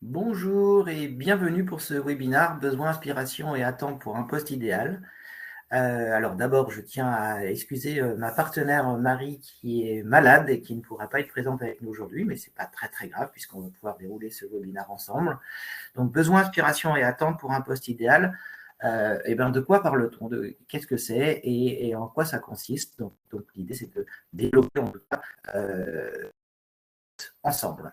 Bonjour et bienvenue pour ce webinaire Besoin, inspiration et attente pour un poste idéal. Alors d'abord, je tiens à excuser ma partenaire Marie qui est malade et qui ne pourra pas être présente avec nous aujourd'hui, mais c'est pas très grave puisqu'on va pouvoir dérouler ce webinaire ensemble. Donc besoin, inspiration et attente pour un poste idéal. Et ben de quoi parle-t-on? De qu'est-ce que c'est et en quoi ça consiste? Donc l'idée c'est de développer en tout cas ensemble.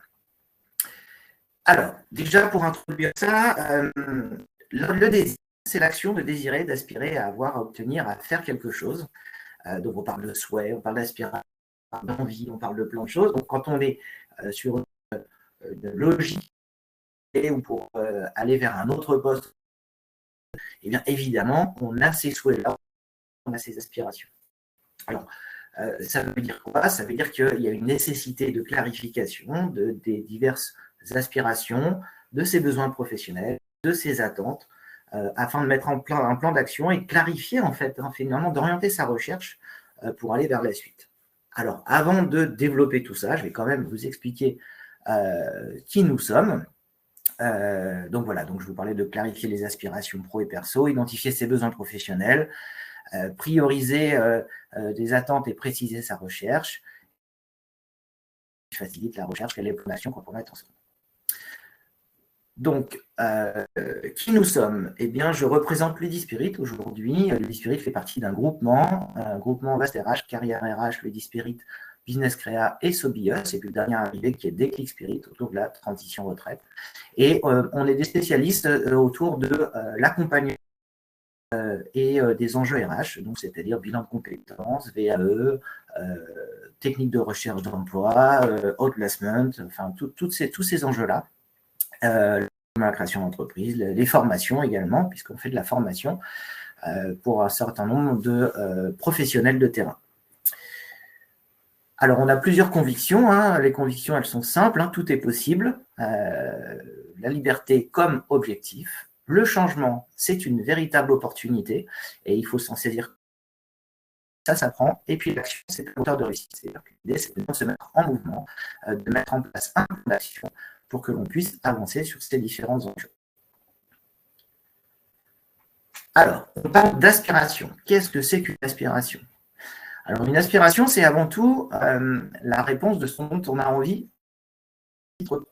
Alors, déjà pour introduire ça, le désir, c'est l'action de désirer, d'aspirer à avoir, à obtenir, à faire quelque chose. Donc on parle de souhait, on parle d'aspiration, on parle d'envie, on parle de plein de choses. Donc quand on est sur une logique ou pour aller vers un autre poste, eh bien évidemment, on a ces souhaits-là, on a ces aspirations. Alors, ça veut dire quoi? Ça veut dire qu'il y a une nécessité de clarification des diverses aspirations, de ses besoins professionnels, de ses attentes, afin de mettre en un plan d'action et clarifier en fait, finalement, d'orienter sa recherche pour aller vers la suite. Alors, avant de développer tout ça, je vais quand même vous expliquer qui nous sommes. Donc voilà, donc je vous parlais de clarifier les aspirations pro et perso, identifier ses besoins professionnels, prioriser des attentes et préciser sa recherche, qui facilite la recherche et l'évaluation qu'on peut mettre ensemble. Donc, qui nous sommes? Eh bien, je représente Ludispirit aujourd'hui. Ludispirit fait partie d'un groupement Vaste RH, Carrière RH, Ludispirit, Business Créa et Sobios, et puis le dernier arrivé qui est Déclic Spirit autour de la transition retraite. Et on est des spécialistes autour de l'accompagnement et des enjeux RH, donc c'est-à-dire bilan de compétences, VAE, techniques de recherche d'emploi, outplacement, enfin tous ces enjeux-là. La création d'entreprise, les formations également, puisqu'on fait de la formation pour un certain nombre de professionnels de terrain. Alors, on a plusieurs convictions. Hein. Les convictions, elles sont simples. Hein. Tout est possible. La liberté comme objectif. Le changement, c'est une véritable opportunité et il faut s'en saisir. Ça s'apprend. Et puis, l'action, c'est un moteur de réussite. C'est-à-dire que l'idée, c'est de se mettre en mouvement, de mettre en place un plan d'action pour que l'on puisse avancer sur ces différents enjeux. Alors, on parle d'aspiration. Qu'est-ce que c'est qu'une aspiration? Alors, une aspiration, c'est avant tout la réponse de ce dont on a envie.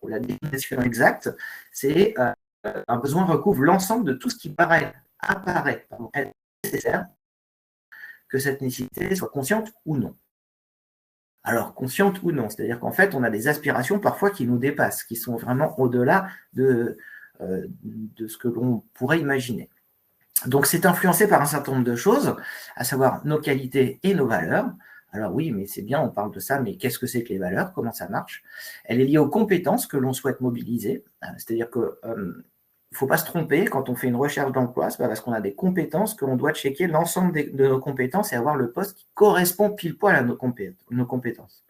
La définition exacte, c'est un besoin recouvre l'ensemble de tout ce qui apparaît être nécessaire, que cette nécessité soit consciente ou non. Alors, consciente ou non, c'est-à-dire qu'en fait, on a des aspirations parfois qui nous dépassent, qui sont vraiment au-delà de ce que l'on pourrait imaginer. Donc, c'est influencé par un certain nombre de choses, à savoir nos qualités et nos valeurs. Alors oui, mais c'est bien, on parle de ça, mais qu'est-ce que c'est que les valeurs? Comment ça marche? Elle est liée aux compétences que l'on souhaite mobiliser. C'est-à-dire que il ne faut pas se tromper, quand on fait une recherche d'emploi, c'est pas parce qu'on a des compétences que l'on doit checker l'ensemble de nos compétences et avoir le poste qui correspond pile poil à nos compétences.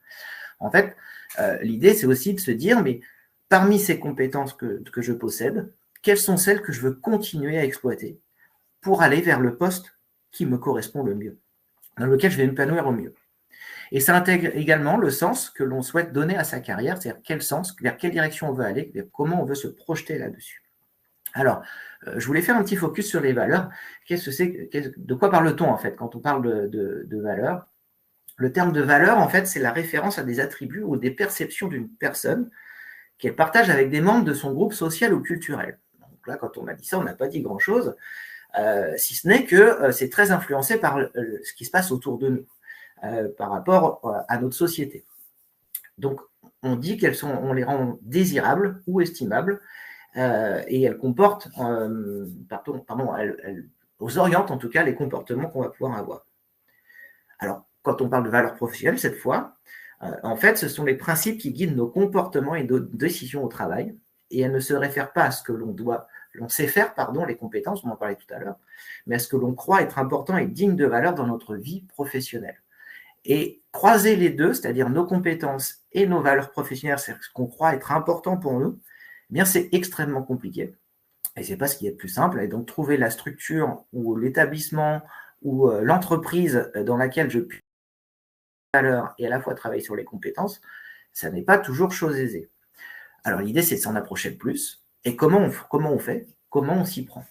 En fait, l'idée, c'est aussi de se dire, mais parmi ces compétences que je possède, quelles sont celles que je veux continuer à exploiter pour aller vers le poste qui me correspond le mieux, dans lequel je vais m'épanouir au mieux. Et ça intègre également le sens que l'on souhaite donner à sa carrière, c'est-à-dire quel sens, vers quelle direction on veut aller, comment on veut se projeter là-dessus. Alors, je voulais faire un petit focus sur les valeurs. Qu'est-ce que c'est, de quoi parle-t-on en fait quand on parle de valeurs? Le terme de valeur, en fait, c'est la référence à des attributs ou des perceptions d'une personne qu'elle partage avec des membres de son groupe social ou culturel. Donc là, quand on a dit ça, on n'a pas dit grand-chose. Si ce n'est que c'est très influencé par ce qui se passe autour de nous, par rapport à notre société. Donc, on dit on les rend désirables ou estimables, et elles comportent, elles orientent en tout cas les comportements qu'on va pouvoir avoir. Alors, quand on parle de valeurs professionnelles, cette fois, en fait, ce sont les principes qui guident nos comportements et nos décisions au travail, et elles ne se réfèrent pas à ce que l'on sait faire, les compétences, on en parlait tout à l'heure, mais à ce que l'on croit être important et digne de valeur dans notre vie professionnelle. Et croiser les deux, c'est-à-dire nos compétences et nos valeurs professionnelles, c'est ce qu'on croit être important pour nous, eh bien c'est extrêmement compliqué. Et c'est pas ce qui est le plus simple. Et donc trouver la structure ou l'établissement ou l'entreprise dans laquelle je puis valeur et à la fois travailler sur les compétences, ça n'est pas toujours chose aisée. Alors, l'idée, c'est de s'en approcher le plus. Et comment on fait? Comment on s'y prend?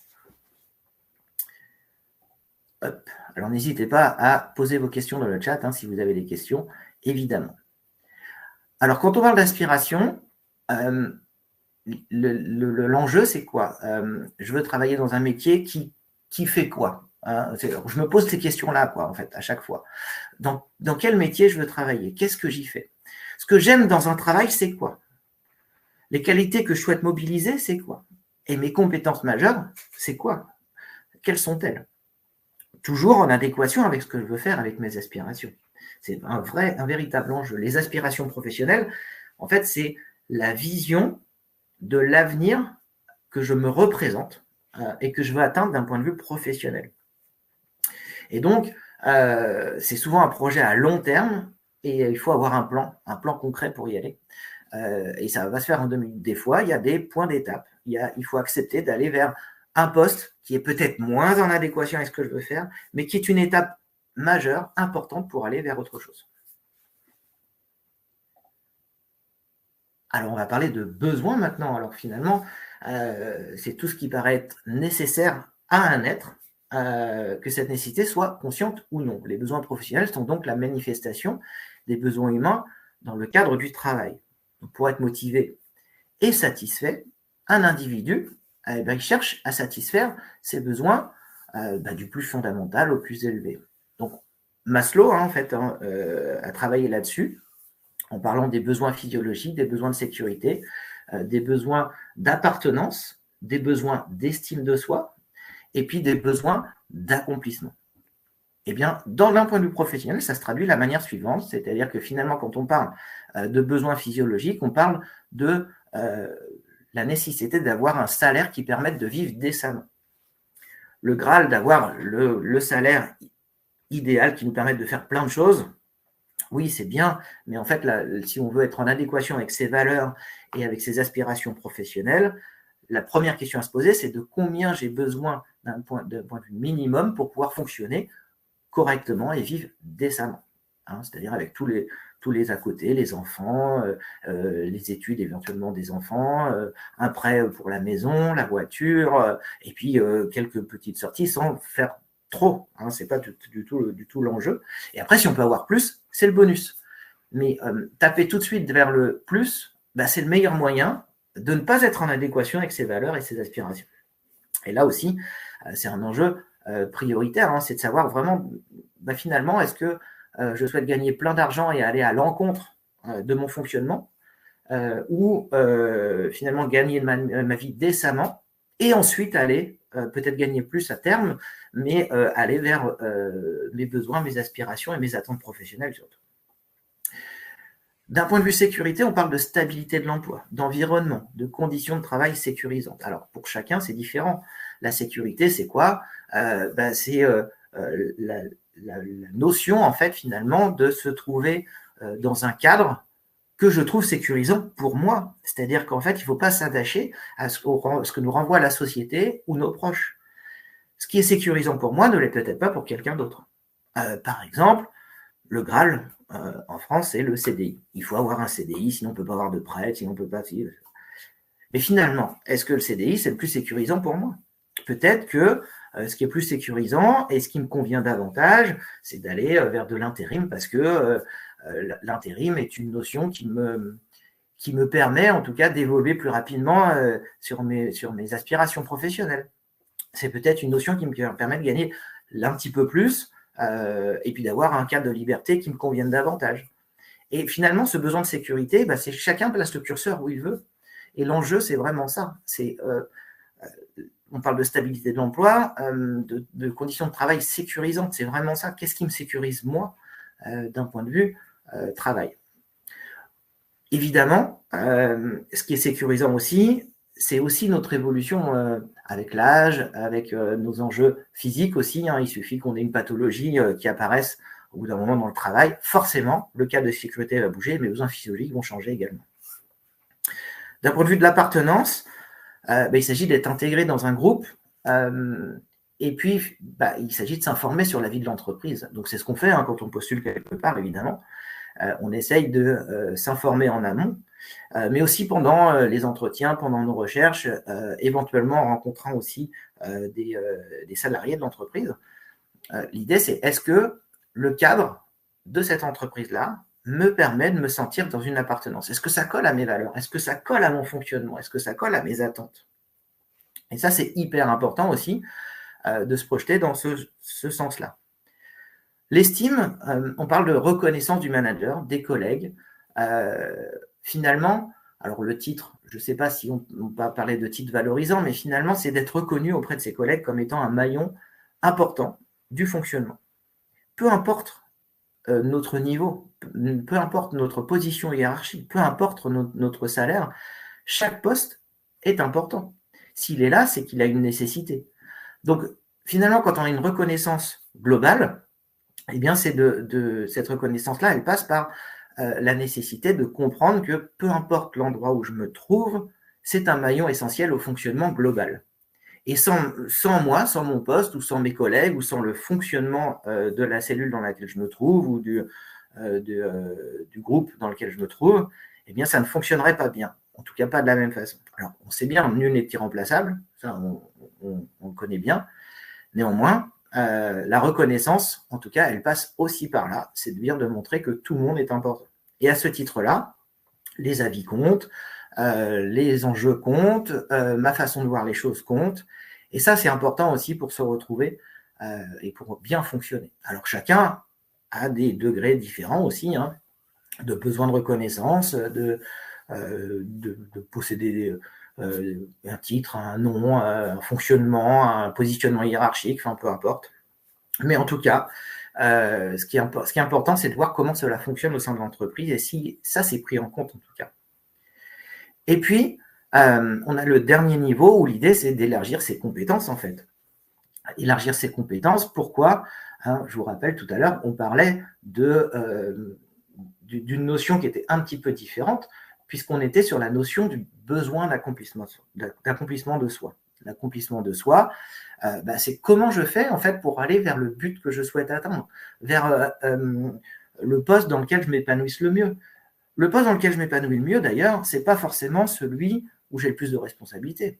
Hop. Alors, n'hésitez pas à poser vos questions dans le chat, si vous avez des questions, évidemment. Alors, quand on parle d'aspiration, l'enjeu, c'est quoi? Je veux travailler dans un métier qui fait quoi? Je me pose ces questions-là, en fait, à chaque fois. Dans quel métier je veux travailler? Qu'est-ce que j'y fais? Ce que j'aime dans un travail, c'est quoi? Les qualités que je souhaite mobiliser, c'est quoi? Et mes compétences majeures, c'est quoi? Quelles sont-elles? Toujours en adéquation avec ce que je veux faire, avec mes aspirations. C'est un véritable enjeu. Les aspirations professionnelles, en fait, c'est la vision de l'avenir que je me représente et que je veux atteindre d'un point de vue professionnel. Et donc, c'est souvent un projet à long terme et il faut avoir un plan concret pour y aller. Et ça va se faire en 2 minutes. Des fois, il y a des points d'étape. Il faut accepter d'aller vers un poste qui est peut-être moins en adéquation avec ce que je veux faire, mais qui est une étape majeure, importante pour aller vers autre chose. Alors, on va parler de besoins maintenant. Alors, finalement, c'est tout ce qui paraît être nécessaire à un être, que cette nécessité soit consciente ou non. Les besoins professionnels sont donc la manifestation des besoins humains dans le cadre du travail. Donc, pour être motivé et satisfait, un individu il cherche à satisfaire ses besoins du plus fondamental au plus élevé. Donc, Maslow, en fait, a travaillé là-dessus, en parlant des besoins physiologiques, des besoins de sécurité, des besoins d'appartenance, des besoins d'estime de soi, et puis des besoins d'accomplissement. Eh bien, d'un point de vue professionnel, ça se traduit de la manière suivante, c'est-à-dire que finalement, quand on parle de besoins physiologiques, on parle de la nécessité d'avoir un salaire qui permette de vivre décemment. Le Graal d'avoir le salaire idéal qui nous permette de faire plein de choses, oui, c'est bien, mais en fait, si on veut être en adéquation avec ses valeurs et avec ses aspirations professionnelles, la première question à se poser, c'est de combien j'ai besoin d'un point de vue minimum pour pouvoir fonctionner correctement et vivre décemment. C'est-à-dire avec tous les à côté, les enfants, les études éventuellement des enfants, un prêt pour la maison, la voiture, et puis quelques petites sorties sans faire trop. C'est pas du tout l'enjeu. Et après, si on peut avoir plus, c'est le bonus. Mais taper tout de suite vers le plus, c'est le meilleur moyen de ne pas être en adéquation avec ses valeurs et ses aspirations. Et là aussi, c'est un enjeu prioritaire, c'est de savoir vraiment, finalement, est-ce que je souhaite gagner plein d'argent et aller à l'encontre de mon fonctionnement, ou finalement gagner ma vie décemment, et ensuite aller peut-être gagner plus à terme, mais aller vers mes besoins, mes aspirations et mes attentes professionnelles surtout. D'un point de vue sécurité, on parle de stabilité de l'emploi, d'environnement, de conditions de travail sécurisantes. Alors, pour chacun, c'est différent. La sécurité, c'est quoi? C'est la notion, en fait, finalement, de se trouver dans un cadre que je trouve sécurisant pour moi. C'est-à-dire qu'en fait, il ne faut pas s'attacher à ce que nous renvoie la société ou nos proches. Ce qui est sécurisant pour moi ne l'est peut-être pas pour quelqu'un d'autre. Par exemple, le Graal, en France, c'est le CDI. Il faut avoir un CDI, sinon on ne peut pas avoir de prêt, sinon on ne peut pas... Mais finalement, est-ce que le CDI, c'est le plus sécurisant pour moi? Peut-être que ce qui est plus sécurisant et ce qui me convient davantage, c'est d'aller vers de l'intérim parce que l'intérim est une notion qui me permet en tout cas d'évoluer plus rapidement sur mes aspirations professionnelles. C'est peut-être une notion qui me permet de gagner un petit peu plus et puis d'avoir un cadre de liberté qui me convienne davantage. Et finalement, ce besoin de sécurité, c'est chacun place le curseur où il veut. Et l'enjeu, c'est vraiment ça. On parle de stabilité de l'emploi, de conditions de travail sécurisantes. C'est vraiment ça. Qu'est-ce qui me sécurise, moi, d'un point de vue travail? Évidemment, ce qui est sécurisant aussi, c'est aussi notre évolution avec l'âge, avec nos enjeux physiques aussi. Il suffit qu'on ait une pathologie qui apparaisse au bout d'un moment dans le travail. Forcément, le cadre de sécurité va bouger, mais les besoins physiologiques vont changer également. D'un point de vue de l'appartenance, il s'agit d'être intégré dans un groupe et puis il s'agit de s'informer sur la vie de l'entreprise. Donc c'est ce qu'on fait quand on postule quelque part, évidemment. On essaye de s'informer en amont mais aussi pendant les entretiens, pendant nos recherches, éventuellement en rencontrant aussi des salariés de l'entreprise. L'idée, c'est est-ce que le cadre de cette entreprise-là me permet de me sentir dans une appartenance? Est-ce que ça colle à mes valeurs? Est-ce que ça colle à mon fonctionnement? Est-ce que ça colle à mes attentes? Et ça, c'est hyper important aussi de se projeter dans ce sens-là. L'estime, on parle de reconnaissance du manager, des collègues. Finalement, alors le titre, je ne sais pas si on va parler de titre valorisant, mais finalement, c'est d'être reconnu auprès de ses collègues comme étant un maillon important du fonctionnement. Peu importe notre niveau, peu importe notre position hiérarchique, peu importe notre salaire, chaque poste est important. S'il est là, c'est qu'il a une nécessité. Donc, finalement, quand on a une reconnaissance globale, eh bien, c'est cette reconnaissance-là, elle passe par la nécessité de comprendre que peu importe l'endroit où je me trouve, c'est un maillon essentiel au fonctionnement global. Et sans moi, sans mon poste, ou sans mes collègues, ou sans le fonctionnement de la cellule dans laquelle je me trouve, ou du groupe dans lequel je me trouve, eh bien, ça ne fonctionnerait pas bien. En tout cas, pas de la même façon. Alors, on sait bien, nul n'est irremplaçable, ça, on le connaît bien. Néanmoins, la reconnaissance, en tout cas, elle passe aussi par là, c'est de bien de montrer que tout le monde est important. Et à ce titre-là, les avis comptent, les enjeux comptent, ma façon de voir les choses compte. Et ça, c'est important aussi pour se retrouver et pour bien fonctionner. Alors, chacun a des degrés différents aussi, hein, de besoin de reconnaissance, de posséder un titre, un nom, un fonctionnement, un positionnement hiérarchique, enfin peu importe. Mais en tout cas, ce qui est important, c'est de voir comment cela fonctionne au sein de l'entreprise et si ça, c'est pris en compte en tout cas. Et puis, on a le dernier niveau où l'idée, c'est d'élargir ses compétences en fait. Élargir ses compétences, pourquoi ? Je vous rappelle tout à l'heure, on parlait d'une notion qui était un petit peu différente, puisqu'on était sur la notion du besoin d'accomplissement de soi. L'accomplissement de soi, c'est comment je fais en fait pour aller vers le but que je souhaite atteindre, vers le poste dans lequel je m'épanouisse le mieux. Le poste dans lequel je m'épanouis le mieux, d'ailleurs, c'est pas forcément celui où j'ai le plus de responsabilités.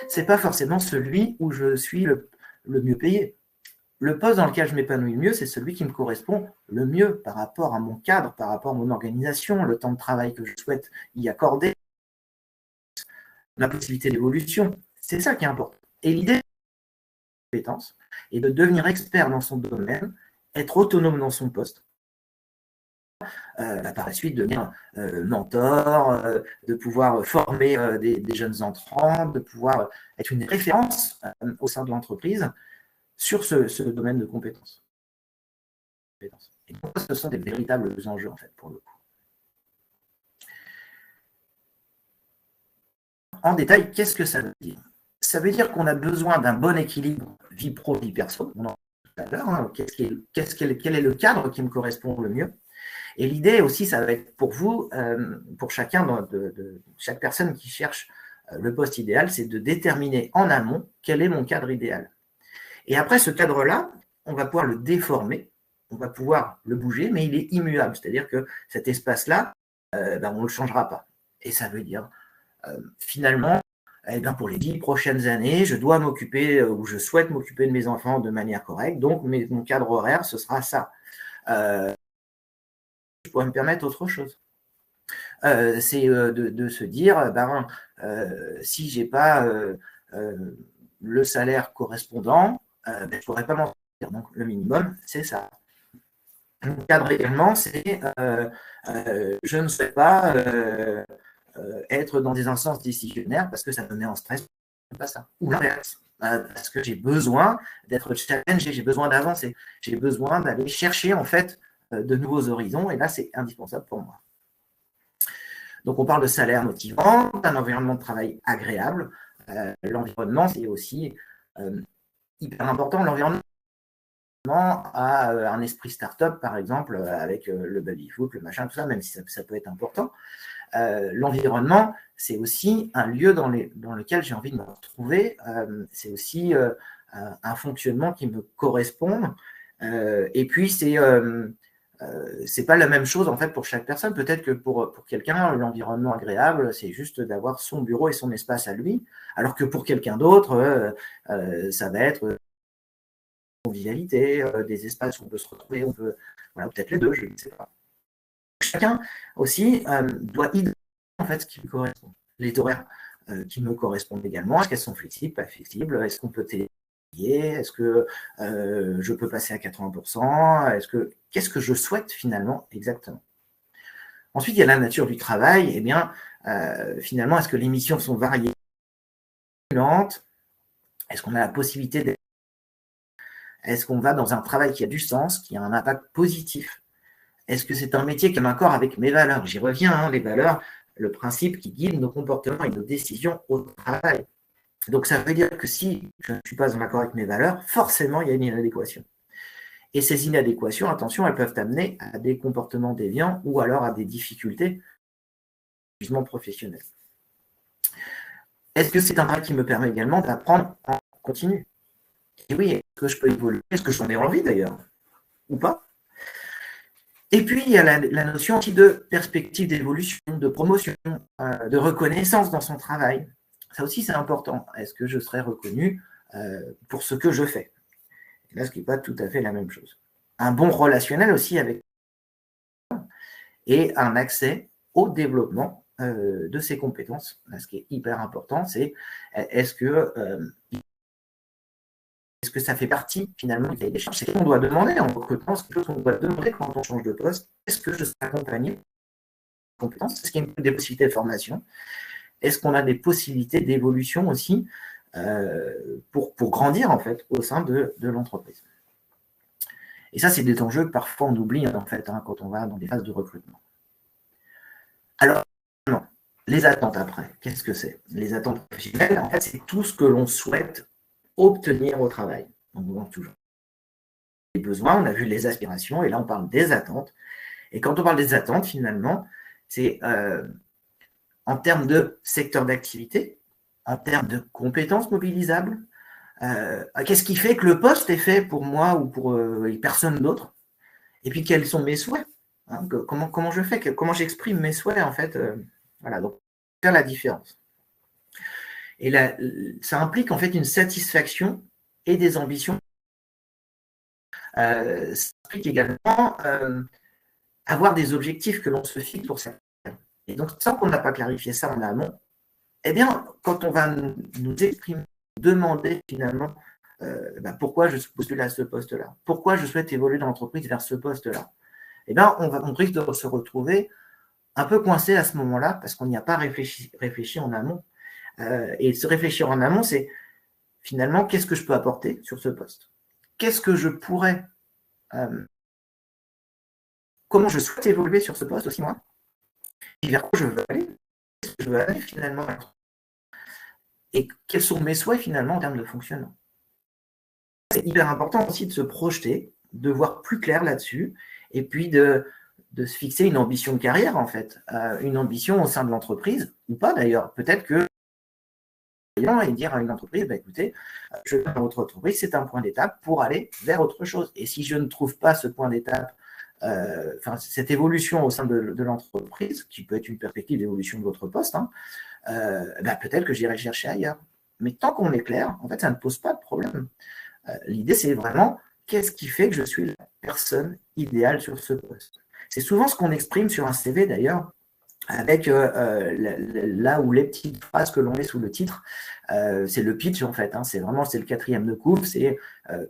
C'est pas forcément celui où je suis le mieux payé. Le poste dans lequel je m'épanouis le mieux, c'est celui qui me correspond le mieux par rapport à mon cadre, par rapport à mon organisation, le temps de travail que je souhaite y accorder, la possibilité d'évolution. C'est ça qui est important. Et l'idée de la compétence est de devenir expert dans son domaine, être autonome dans son poste, par la suite devenir mentor, de pouvoir former des jeunes entrants, de pouvoir être une référence au sein de l'entreprise sur ce domaine de compétences. Et donc, ce sont des véritables enjeux, en fait, pour le coup. En détail, qu'est-ce que ça veut dire ? Ça veut dire qu'on a besoin d'un bon équilibre vie pro, vie perso. On en parle tout à l'heure. Hein. Quel est le cadre qui me correspond le mieux ? Et l'idée aussi, ça va être pour vous, pour chacun chaque personne qui cherche le poste idéal, c'est de déterminer en amont quel est mon cadre idéal. Et après, ce cadre-là, on va pouvoir le déformer, on va pouvoir le bouger, mais il est immuable. C'est-à-dire que cet espace-là, on ne le changera pas. Et ça veut dire, finalement, pour les 10 prochaines années, je dois m'occuper, ou je souhaite m'occuper de mes enfants de manière correcte, donc mon cadre horaire, ce sera ça. Je pourrais me permettre autre chose. C'est de se dire, si je n'ai pas le salaire correspondant, je ne pourrais pas m'en sortir. Donc, le minimum, c'est ça. Le cadre également, c'est je ne souhaite pas être dans des instances décisionnaires parce que ça me met en stress. Pas ça. Ou l'inverse. Parce que j'ai besoin d'être challengé, j'ai besoin d'avancer, j'ai besoin d'aller chercher en fait de nouveaux horizons et là, c'est indispensable pour moi. Donc, on parle de salaire motivant, d'un environnement de travail agréable. L'environnement, c'est aussi hyper important. L'environnement a un esprit start-up, par exemple, avec le baby-foot, le machin, tout ça, même si ça peut être important. L'environnement, c'est aussi un lieu dans lequel j'ai envie de me retrouver. C'est aussi un fonctionnement qui me correspond. Et puis, c'est c'est pas la même chose en fait pour chaque personne. Peut-être que pour quelqu'un, l'environnement agréable, c'est juste d'avoir son bureau et son espace à lui, alors que pour quelqu'un d'autre, ça va être convivialité, des espaces où on peut se retrouver, on peut, voilà, peut-être les deux, je ne sais pas. Chacun aussi doit identifier en fait ce qui lui correspond. Les horaires qui me correspondent également, est-ce qu'elles sont flexibles, pas flexibles, est-ce qu'on peut télétravailler, est-ce que je peux passer à 80%, qu'est-ce que je souhaite finalement exactement. Ensuite, il y a la nature du travail, eh bien, finalement, est-ce que les missions sont variées, est-ce qu'on a la possibilité d'être, est-ce qu'on va dans un travail qui a du sens, qui a un impact positif? Est-ce que c'est un métier qui a un accord avec mes valeurs? J'y reviens, hein, les valeurs, le principe qui guide nos comportements et nos décisions au travail. Donc, ça veut dire que si je ne suis pas en accord avec mes valeurs, forcément, il y a une inadéquation. Et ces inadéquations, attention, elles peuvent amener à des comportements déviants ou alors à des difficultés professionnelles. Est-ce que c'est un travail qui me permet également d'apprendre en continu? Et oui, est-ce que je peux évoluer? Est-ce que j'en ai envie d'ailleurs? Ou pas? Et puis, il y a la notion aussi de perspective d'évolution, de promotion, de reconnaissance dans son travail. Ça aussi, c'est important. Est-ce que je serai reconnu pour ce que je fais? Et là, ce qui n'est pas tout à fait la même chose. Un bon relationnel aussi avec et un accès au développement de ses compétences. Là, ce qui est hyper important, c'est est-ce que ça fait partie finalement du cahier des charges? C'est ce qu'on doit demander en recrutement, c'est quelque chose qu'on doit demander quand on change de poste. Est-ce que je serai accompagné de compétences? Est-ce qu'il y a des possibilités de formation? Est-ce qu'on a des possibilités d'évolution aussi pour grandir en fait au sein de l'entreprise? Et ça, c'est des enjeux que parfois on oublie en fait quand on va dans des phases de recrutement. Alors, non. Les attentes après, qu'est-ce que c'est? Les attentes professionnelles, en fait, c'est tout ce que l'on souhaite obtenir au travail. On demande toujours les besoins, on a vu les aspirations, et là on parle des attentes. Et quand on parle des attentes, finalement, c'est en termes de secteur d'activité, en termes de compétences mobilisables, qu'est-ce qui fait que le poste est fait pour moi ou pour personne d'autre? Et puis quels sont mes souhaits, hein, comment je fais, comment j'exprime mes souhaits en fait, voilà, donc faire la différence. Et là, ça implique en fait une satisfaction et des ambitions. Ça implique également avoir des objectifs que l'on se fixe pour ça. Et donc, tant qu'on n'a pas clarifié ça en amont, eh bien, quand on va nous exprimer, demander finalement pourquoi je postule à ce poste-là, pourquoi je souhaite évoluer dans l'entreprise vers ce poste-là, eh bien, on risque de se retrouver un peu coincé à ce moment-là parce qu'on n'y a pas réfléchi en amont. Et se réfléchir en amont, c'est finalement qu'est-ce que je peux apporter sur ce poste? Qu'est-ce que je pourrais, comment je souhaite évoluer sur ce poste aussi moi? Et vers quoi je veux aller? Qu'est-ce que je veux aller finalement? Et quels sont mes souhaits finalement en termes de fonctionnement? C'est hyper important aussi de se projeter, de voir plus clair là-dessus, et puis de se fixer une ambition de carrière en fait, une ambition au sein de l'entreprise, ou pas d'ailleurs. Peut-être que et dire à une entreprise, écoutez, je vais dans votre entreprise, c'est un point d'étape pour aller vers autre chose. Et si je ne trouve pas ce point d'étape, cette évolution au sein de l'entreprise, qui peut être une perspective d'évolution de votre poste, hein, peut-être que j'irai chercher ailleurs. Mais tant qu'on est clair, en fait, ça ne pose pas de problème. L'idée, c'est vraiment qu'est-ce qui fait que je suis la personne idéale sur ce poste. C'est souvent ce qu'on exprime sur un CV d'ailleurs, avec là où les petites phrases que l'on met sous le titre, c'est le pitch en fait, hein, c'est le 4e de couve, c'est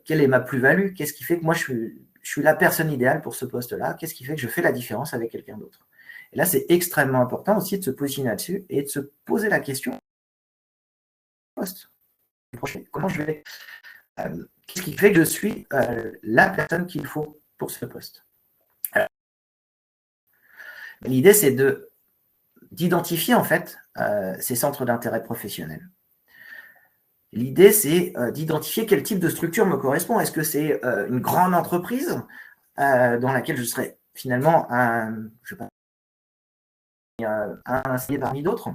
quelle est ma plus-value, qu'est-ce qui fait que moi je suis la personne idéale pour ce poste-là, qu'est-ce qui fait que je fais la différence avec quelqu'un d'autre. Et là, c'est extrêmement important aussi de se positionner là-dessus et de se poser la question poste. Comment je vais qu'est-ce qui fait que je suis la personne qu'il faut pour ce poste. Alors, l'idée, c'est d'identifier en fait ces centres d'intérêt professionnel. L'idée, c'est d'identifier quel type de structure me correspond. Est-ce que c'est une grande entreprise dans laquelle je serais finalement un salarié parmi d'autres?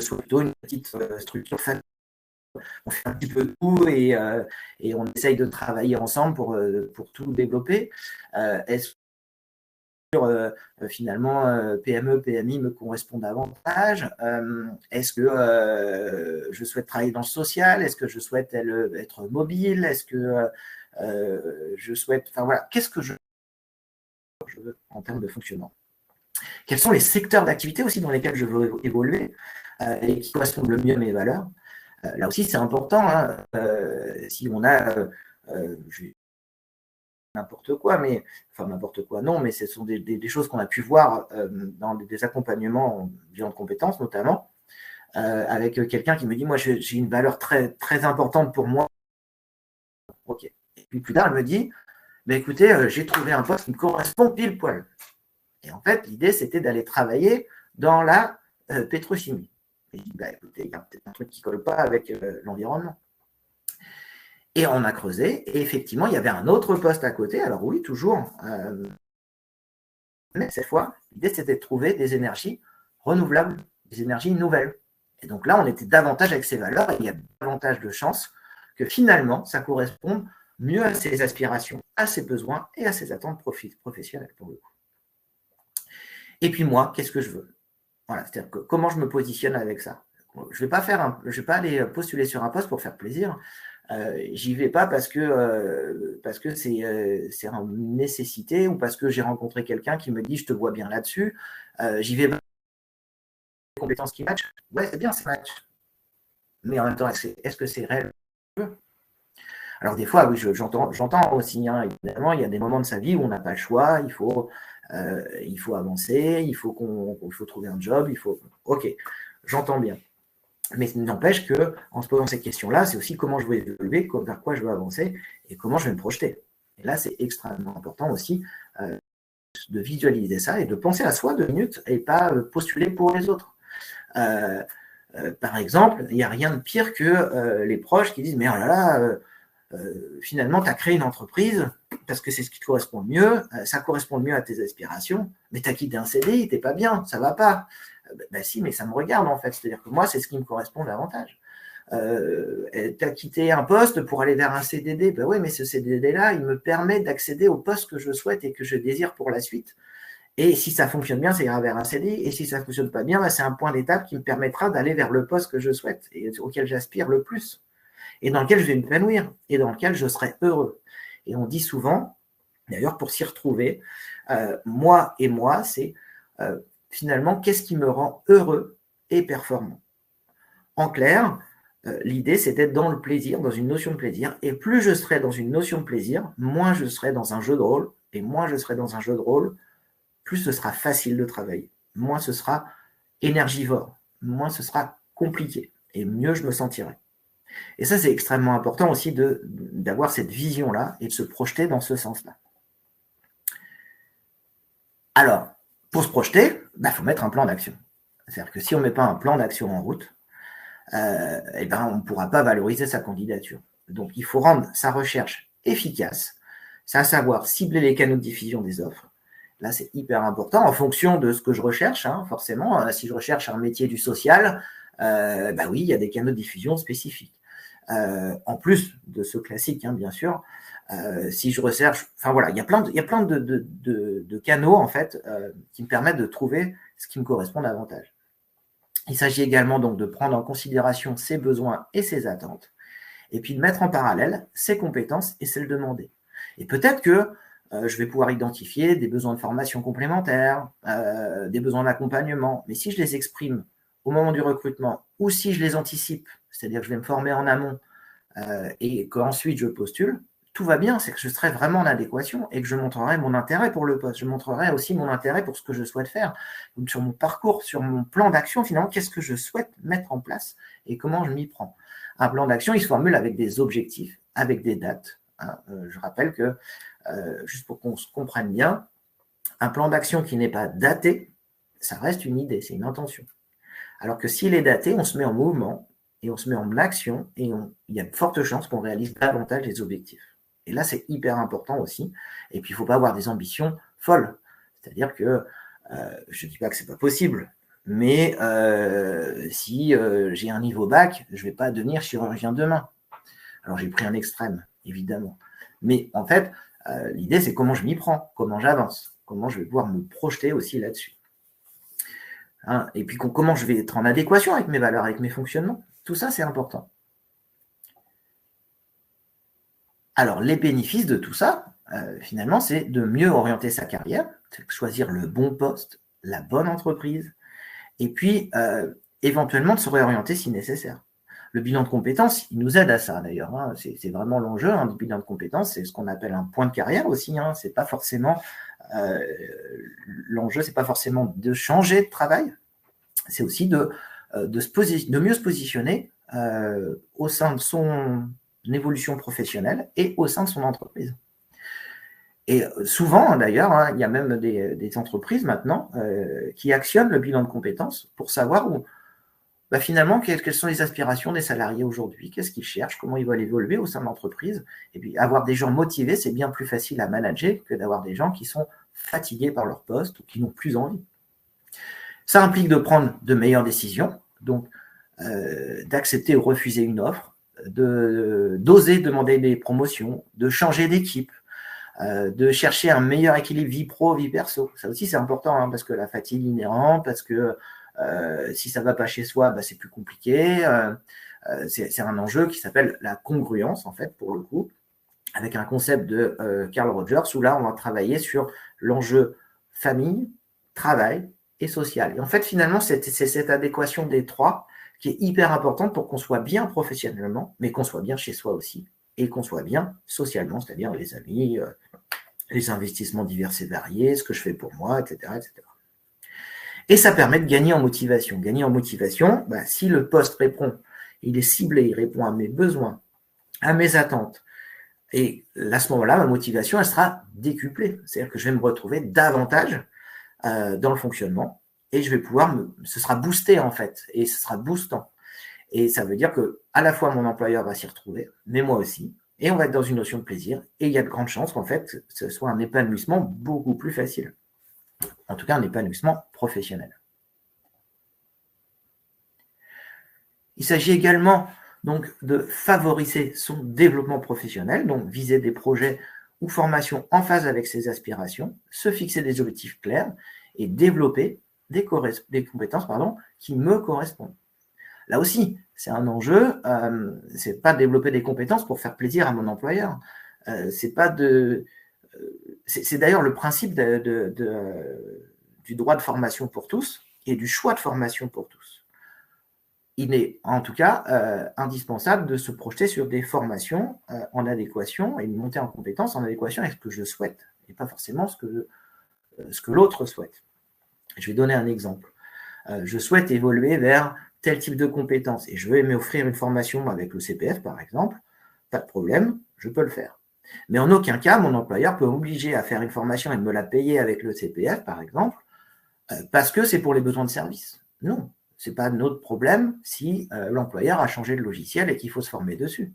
Ce soit plutôt une petite structure familiale on fait un petit peu de tout et on essaye de travailler ensemble pour tout développer. Est-ce finalement PME, PMI me correspond davantage? Est-ce que je souhaite travailler dans le social? Est-ce que je souhaite être mobile? Est-ce que je souhaite, enfin voilà, qu'est-ce que je veux en termes de fonctionnement? Quels sont les secteurs d'activité aussi dans lesquels je veux évoluer et qui correspondent le mieux à mes valeurs? Là aussi, c'est important. Hein, si on a n'importe quoi, mais enfin n'importe quoi, non, mais ce sont des choses qu'on a pu voir dans des accompagnements en bilan de compétences notamment, avec quelqu'un qui me dit, moi j'ai une valeur très, très importante pour moi. Ok. Et puis plus tard, elle me dit, bah, écoutez, j'ai trouvé un poste qui me correspond pile poil. Et en fait, l'idée, c'était d'aller travailler dans la pétrochimie. Et je dis, bah, écoutez, il y a peut-être un truc qui ne colle pas avec l'environnement. Et on a creusé, et effectivement, il y avait un autre poste à côté. Alors oui, toujours. Mais cette fois, l'idée, c'était de trouver des énergies renouvelables, des énergies nouvelles. Et donc là, on était davantage avec ces valeurs, et il y a davantage de chances que finalement, ça corresponde mieux à ses aspirations, à ses besoins et à ses attentes professionnelles, pour le coup. Et puis moi, qu'est-ce que je veux? Voilà, c'est-à-dire que comment je me positionne avec ça? Je ne vais pas aller postuler sur un poste pour faire plaisir. J'y vais pas parce que c'est une nécessité ou parce que j'ai rencontré quelqu'un qui me dit je te vois bien là-dessus. J'y vais pas les compétences qui matchent. Ouais, c'est bien, ça match. Mais en même temps, est-ce que c'est réel? Alors des fois, oui, j'entends aussi, hein, évidemment, il y a des moments de sa vie où on n'a pas le choix, il faut avancer, il faut trouver un job, ok, j'entends bien. Mais n'empêche qu'en se posant ces questions-là, c'est aussi comment je veux évoluer, vers quoi je veux avancer et comment je vais me projeter. Et là, c'est extrêmement important aussi de visualiser ça et de penser à soi 2 minutes et pas postuler pour les autres. Par exemple, il n'y a rien de pire que les proches qui disent « mais oh là là, finalement, tu as créé une entreprise parce que c'est ce qui te correspond le mieux, ça correspond le mieux à tes aspirations, mais tu as quitté un CDI, t'es pas bien, ça va pas. » Ben si, mais ça me regarde en fait. C'est-à-dire que moi, c'est ce qui me correspond davantage. Tu as quitté un poste pour aller vers un CDD. Ben oui, mais ce CDD-là, il me permet d'accéder au poste que je souhaite et que je désire pour la suite. Et si ça fonctionne bien, ça ira vers un CDI. Et si ça ne fonctionne pas bien, ben c'est un point d'étape qui me permettra d'aller vers le poste que je souhaite et auquel j'aspire le plus. Et dans lequel je vais m'épanouir et dans lequel je serai heureux. Et on dit souvent, d'ailleurs, pour s'y retrouver, moi, c'est finalement, qu'est-ce qui me rend heureux et performant? En clair, l'idée, c'est d'être dans le plaisir, dans une notion de plaisir. Et plus je serai dans une notion de plaisir, moins je serai dans un jeu de rôle. Et moins je serai dans un jeu de rôle, plus ce sera facile de travailler. Moins ce sera énergivore. Moins ce sera compliqué. Et mieux je me sentirai. Et ça, c'est extrêmement important aussi d'avoir cette vision-là et de se projeter dans ce sens-là. Alors, pour se projeter, il faut mettre un plan d'action. C'est-à-dire que si on ne met pas un plan d'action en route, on ne pourra pas valoriser sa candidature. Donc, il faut rendre sa recherche efficace, c'est à savoir cibler les canaux de diffusion des offres. Là, c'est hyper important en fonction de ce que je recherche, hein, forcément. Si je recherche un métier du social, oui, il y a des canaux de diffusion spécifiques. En plus de ce classique, hein, bien sûr, si je recherche, enfin voilà, il y a plein de canaux en fait qui me permettent de trouver ce qui me correspond davantage. Il s'agit également donc de prendre en considération ses besoins et ses attentes, et puis de mettre en parallèle ses compétences et celles demandées. Et peut-être que je vais pouvoir identifier des besoins de formation complémentaires, des besoins d'accompagnement, mais si je les exprime au moment du recrutement ou si je les anticipe, c'est-à-dire que je vais me former en amont et qu'ensuite je postule, tout va bien, c'est que je serai vraiment en adéquation et que je montrerai mon intérêt pour le poste. Je montrerai aussi mon intérêt pour ce que je souhaite faire. Donc, sur mon parcours, sur mon plan d'action, finalement, qu'est-ce que je souhaite mettre en place et comment je m'y prends. Un plan d'action, il se formule avec des objectifs, avec des dates. Hein. Je rappelle que, juste pour qu'on se comprenne bien, un plan d'action qui n'est pas daté, ça reste une idée, c'est une intention. Alors que s'il est daté, on se met en mouvement et on se met en action et il y a de fortes chances qu'on réalise davantage les objectifs. Et là, c'est hyper important aussi. Et puis, il ne faut pas avoir des ambitions folles. C'est-à-dire que je ne dis pas que ce n'est pas possible, Mais si j'ai un niveau bac, je ne vais pas devenir chirurgien demain. Alors, j'ai pris un extrême, évidemment. Mais en fait, l'idée, c'est comment je m'y prends, comment j'avance, comment je vais pouvoir me projeter aussi là-dessus. Hein, et puis, comment je vais être en adéquation avec mes valeurs, avec mes fonctionnements. Tout ça, c'est important. Alors, les bénéfices de tout ça, finalement, c'est de mieux orienter sa carrière, choisir le bon poste, la bonne entreprise, et puis éventuellement de se réorienter si nécessaire. Le bilan de compétences, il nous aide à ça d'ailleurs. Hein. C'est vraiment l'enjeu du bilan de compétences, c'est ce qu'on appelle un point de carrière aussi. Hein. C'est pas forcément l'enjeu, c'est pas forcément de changer de travail, c'est aussi de mieux se positionner au sein de son évolution professionnelle et au sein de son entreprise. Et souvent, d'ailleurs, hein, il y a même des entreprises maintenant qui actionnent le bilan de compétences pour savoir où, finalement, quelles sont les aspirations des salariés aujourd'hui, qu'est-ce qu'ils cherchent, comment ils veulent évoluer au sein de l'entreprise. Et puis, avoir des gens motivés, c'est bien plus facile à manager que d'avoir des gens qui sont fatigués par leur poste ou qui n'ont plus envie. Ça implique de prendre de meilleures décisions, donc d'accepter ou refuser une offre, d'oser demander des promotions, de changer d'équipe, de chercher un meilleur équilibre vie pro, vie perso. Ça aussi, c'est important, hein, parce que la fatigue inhérente, parce que si ça ne va pas chez soi, c'est plus compliqué. C'est un enjeu qui s'appelle la congruence, en fait, pour le coup, avec un concept de Carl Rogers, où là, on va travailler sur l'enjeu famille, travail et social. Et en fait, finalement, c'est cette adéquation des trois qui est hyper importante pour qu'on soit bien professionnellement, mais qu'on soit bien chez soi aussi, et qu'on soit bien socialement, c'est-à-dire les amis, les investissements divers et variés, ce que je fais pour moi, etc., etc. Et ça permet de gagner en motivation. Gagner en motivation, si le poste répond, il est ciblé, il répond à mes besoins, à mes attentes, et à ce moment-là, ma motivation, elle sera décuplée. C'est-à-dire que je vais me retrouver davantage dans le fonctionnement, et je vais pouvoir ce sera boosté en fait, et ce sera boostant. Et ça veut dire que à la fois mon employeur va s'y retrouver, mais moi aussi, et on va être dans une notion de plaisir, et il y a de grandes chances qu'en fait, ce soit un épanouissement beaucoup plus facile. En tout cas, un épanouissement professionnel. Il s'agit également donc de favoriser son développement professionnel, donc viser des projets ou formations en phase avec ses aspirations, se fixer des objectifs clairs et développer des compétences qui me correspondent. Là aussi, c'est un enjeu, c'est pas de développer des compétences pour faire plaisir à mon employeur. C'est d'ailleurs le principe du droit de formation pour tous et du choix de formation pour tous. Il est en tout cas indispensable de se projeter sur des formations en adéquation et une montée en compétences en adéquation avec ce que je souhaite et pas forcément ce que l'autre souhaite. Je vais donner un exemple. Je souhaite évoluer vers tel type de compétences et je vais m'offrir une formation avec le CPF par exemple, pas de problème, je peux le faire. Mais en aucun cas, mon employeur peut m'obliger à faire une formation et de me la payer avec le CPF par exemple, parce que c'est pour les besoins de service. Non, ce n'est pas notre problème si l'employeur a changé de logiciel et qu'il faut se former dessus.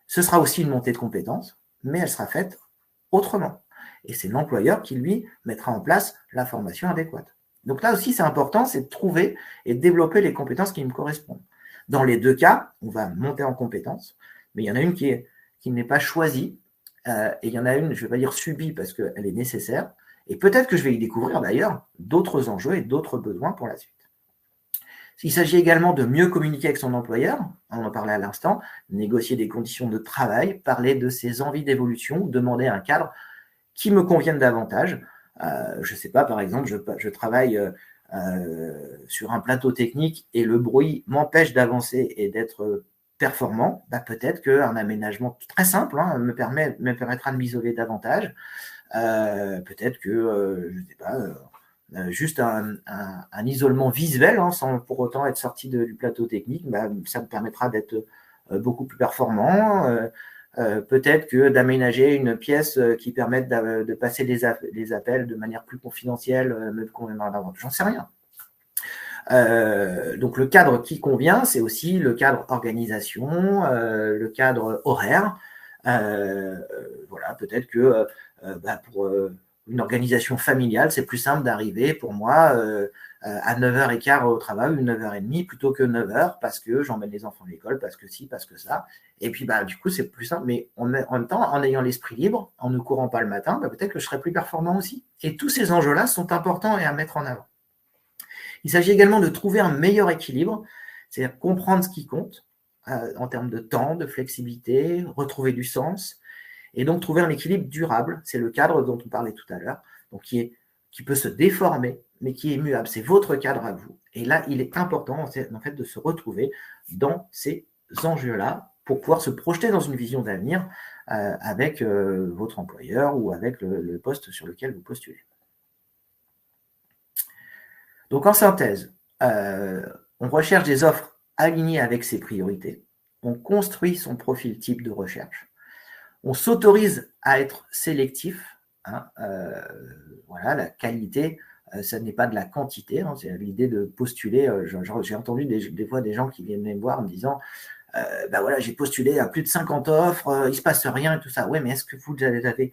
Ce sera aussi une montée de compétences, mais elle sera faite autrement. Et c'est l'employeur qui, lui, mettra en place la formation adéquate. Donc là aussi, c'est important, c'est de trouver et de développer les compétences qui me correspondent. Dans les deux cas, on va monter en compétences, mais il y en a une qui n'est pas choisie, et il y en a une, je ne vais pas dire subie parce qu'elle est nécessaire, et peut-être que je vais y découvrir d'ailleurs d'autres enjeux et d'autres besoins pour la suite. Il s'agit également de mieux communiquer avec son employeur, on en parlait à l'instant, négocier des conditions de travail, parler de ses envies d'évolution, demander un cadre qui me convienne davantage. Je ne sais pas, par exemple, je travaille sur un plateau technique et le bruit m'empêche d'avancer et d'être performant. Peut-être qu'un aménagement très simple me permettra de m'isoler davantage. Peut-être que, je ne sais pas, juste un isolement visuel, sans pour autant être sorti du plateau technique, ça me permettra d'être beaucoup plus performant. Peut-être que d'aménager une pièce qui permette de passer les appels de manière plus confidentielle me conviendra davantage. J'en sais rien. Donc le cadre qui convient, c'est aussi le cadre organisation, le cadre horaire. Voilà, peut-être que pour une organisation familiale, c'est plus simple d'arriver pour moi à 9h15 au travail ou 9h30 plutôt que 9h parce que j'emmène les enfants à l'école, parce que ci, parce que ça. Et puis, du coup, c'est plus simple. Mais en même temps, en ayant l'esprit libre, en ne courant pas le matin, peut-être que je serai plus performant aussi. Et tous ces enjeux-là sont importants et à mettre en avant. Il s'agit également de trouver un meilleur équilibre, c'est-à-dire comprendre ce qui compte en termes de temps, de flexibilité, retrouver du sens, et donc trouver un équilibre durable. C'est le cadre dont on parlait tout à l'heure, donc qui peut se déformer, mais qui est immuable. C'est votre cadre à vous. Et là, il est important en fait de se retrouver dans ces enjeux-là pour pouvoir se projeter dans une vision d'avenir avec votre employeur ou avec le poste sur lequel vous postulez. Donc, en synthèse, on recherche des offres alignées avec ses priorités. On construit son profil type de recherche. On s'autorise à être sélectif. Voilà, la qualité, ça n'est pas de la quantité. C'est l'idée de postuler. J'ai entendu des fois des gens qui viennent me voir en me disant voilà, j'ai postulé à plus de 50 offres, il ne se passe rien et tout ça. Oui, mais est-ce que vous avez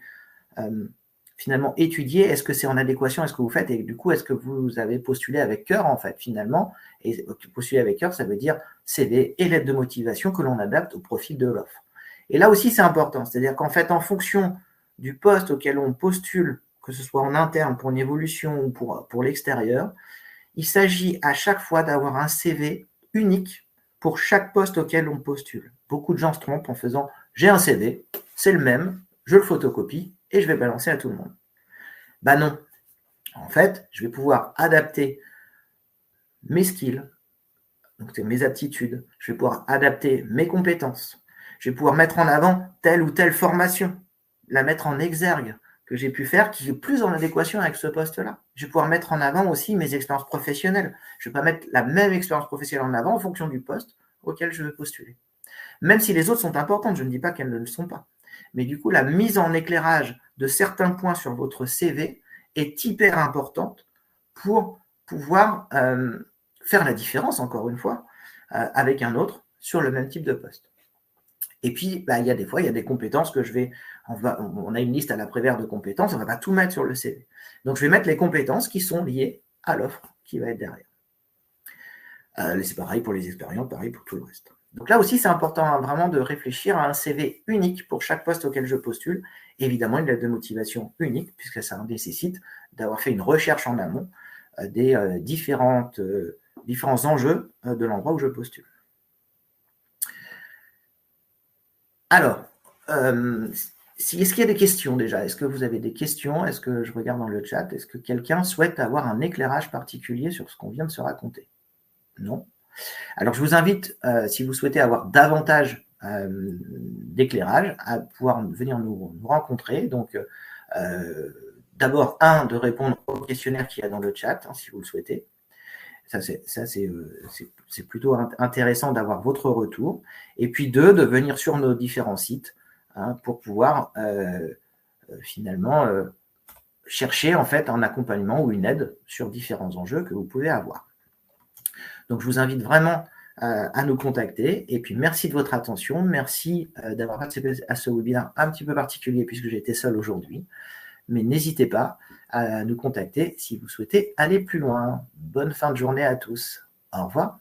finalement étudier, est-ce que c'est en adéquation, est-ce que vous faites, et du coup, est-ce que vous avez postulé avec cœur, en fait, finalement, et postuler avec cœur, ça veut dire CV et lettre de motivation que l'on adapte au profil de l'offre. Et là aussi, c'est important, c'est-à-dire qu'en fait, en fonction du poste auquel on postule, que ce soit en interne pour une évolution ou pour l'extérieur, il s'agit à chaque fois d'avoir un CV unique pour chaque poste auquel on postule. Beaucoup de gens se trompent en faisant « j'ai un CV, c'est le même, je le photocopie et je vais balancer à tout le monde ». Non. En fait, je vais pouvoir adapter mes skills, donc c'est mes aptitudes, je vais pouvoir adapter mes compétences, je vais pouvoir mettre en avant telle ou telle formation, la mettre en exergue que j'ai pu faire qui est plus en adéquation avec ce poste-là. Je vais pouvoir mettre en avant aussi mes expériences professionnelles. Je ne vais pas mettre la même expérience professionnelle en avant en fonction du poste auquel je veux postuler. Même si les autres sont importantes, je ne dis pas qu'elles ne le sont pas. Mais du coup, la mise en éclairage de certains points sur votre CV est hyper importante pour pouvoir faire la différence, encore une fois, avec un autre sur le même type de poste. Et puis, il y a des fois, il y a des compétences que on a une liste à l'après-vert de compétences, on ne va pas tout mettre sur le CV. Donc, je vais mettre les compétences qui sont liées à l'offre qui va être derrière. C'est pareil pour les expériences, pareil pour tout le reste. Donc là aussi, c'est important vraiment de réfléchir à un CV unique pour chaque poste auquel je postule. Évidemment, une lettre de motivation unique, puisque ça nécessite d'avoir fait une recherche en amont des différents enjeux de l'endroit où je postule. Alors, est-ce qu'il y a des questions déjà? Est-ce que vous avez des questions? Est-ce que je regarde dans le chat? Est-ce que quelqu'un souhaite avoir un éclairage particulier sur ce qu'on vient de se raconter? Non? Alors, je vous invite, si vous souhaitez avoir davantage d'éclairage, à pouvoir venir nous rencontrer. Donc, d'abord, de répondre au questionnaire qu'il y a dans le chat, si vous le souhaitez. Ça, c'est plutôt intéressant d'avoir votre retour. Et puis, de venir sur nos différents sites pour pouvoir finalement chercher en fait un accompagnement ou une aide sur différents enjeux que vous pouvez avoir. Donc, je vous invite vraiment à nous contacter. Et puis, merci de votre attention. Merci d'avoir participé à ce webinaire un petit peu particulier puisque j'étais seul aujourd'hui. Mais n'hésitez pas à nous contacter si vous souhaitez aller plus loin. Bonne fin de journée à tous. Au revoir.